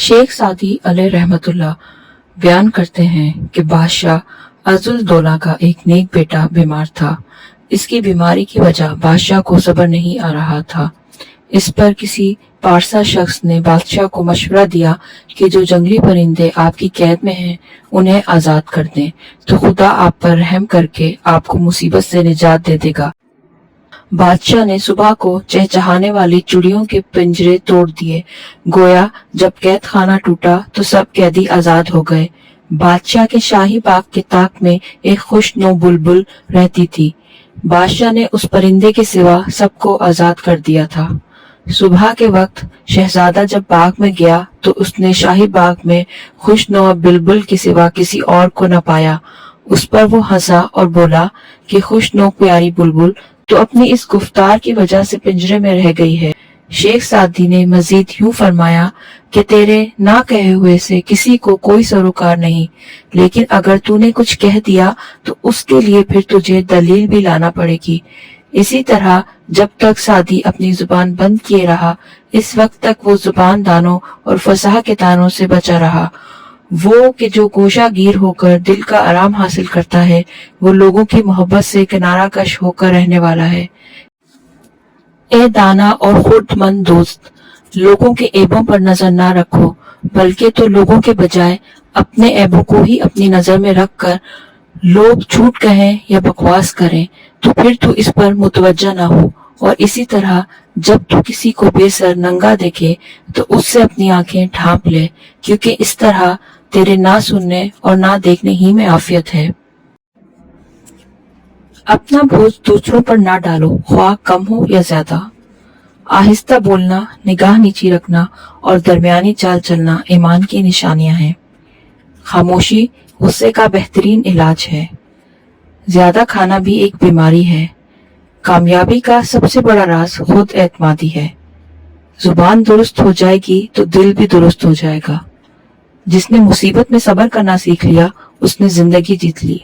शेख सादी अलैह रहमतुल्लाह बयान करते हैं कि बादशाह अज़ुल-दौला का एक नेक बेटा बीमार था। इसकी बीमारी की वजह बादशाह को सब्र नहीं आ रहा था। इस पर किसी पारसा शख्स ने बादशाह को मशवरा दिया कि जो जंगली परिंदे आपकी कैद में हैं उन्हें आजाद कर दें तो खुदा आप पर रहम करके आपको मुसीबत से निजात दे देगा। बादशाह ने सुबह को चहचहाने वाली चिड़ियों के पिंजरे तोड़ दिए। गोया जब कैद खाना टूटा तो सब कैदी आजाद हो गए। बादशाह के शाही बाग के ताक में एक खुशनुमा बुलबुल रहती थी। बादशाह ने उस परिंदे के सिवा सबको आजाद कर दिया था। सुबह के वक्त शहजादा जब बाग में गया तो उसने शाही बाग में खुशनुमा बुलबुल के सिवा किसी और को न पाया। उस पर वो हंसा और बोला कि खुशनुमा प्यारी बुलबुल तो अपनी इस गुफ्तार की वजह से पिंजरे में रह गई है। शेख सादी ने मजीद यूं फरमाया कि तेरे ना कहे हुए से किसी को कोई सरोकार नहीं, लेकिन अगर तूने कुछ कह दिया तो उसके लिए फिर तुझे दलील भी लाना पड़ेगी। इसी तरह जब तक सादी अपनी जुबान बंद किए रहा, इस वक्त तक वो जुबान दानों और फसाह के तानों से बचा रहा। वो कि जो गोशागीर होकर दिल का आराम हासिल करता है, वो लोगों की मोहब्बत से किनारा कश होकर रहने वाला है। ए दाना और खुर्दमंद दोस्त, लोगों के ऐबों पर नजर ना रखो, बल्कि तो लोगों के बजाय अपने ऐबों को ही अपनी नजर में रखकर लोग झूठ कहें या बकवास करें तो फिर तू इस पर मुतवज्जा ना हो। और इसी तरह जब तू किसी को बेसर नंगा देखे तो उससे अपनी आंखें ढांप ले, क्योंकि इस तरह तेरे ना सुनने और ना देखने ही में आफियत है। अपना बोझ दूसरों पर ना डालो, ख्वाह कम हो या ज्यादा। आहिस्ता बोलना, निगाह नीची रखना और दरमियानी चाल चलना ईमान की निशानियां हैं। खामोशी गुस्से का बेहतरीन इलाज है। ज्यादा खाना भी एक बीमारी है। कामयाबी का सबसे बड़ा राज खुद एतमादी है। जुबान दुरुस्त हो जाएगी तो दिल भी दुरुस्त हो जाएगा। जिसने मुसीबत में सब्र करना सीख लिया उसने जिंदगी जीत ली।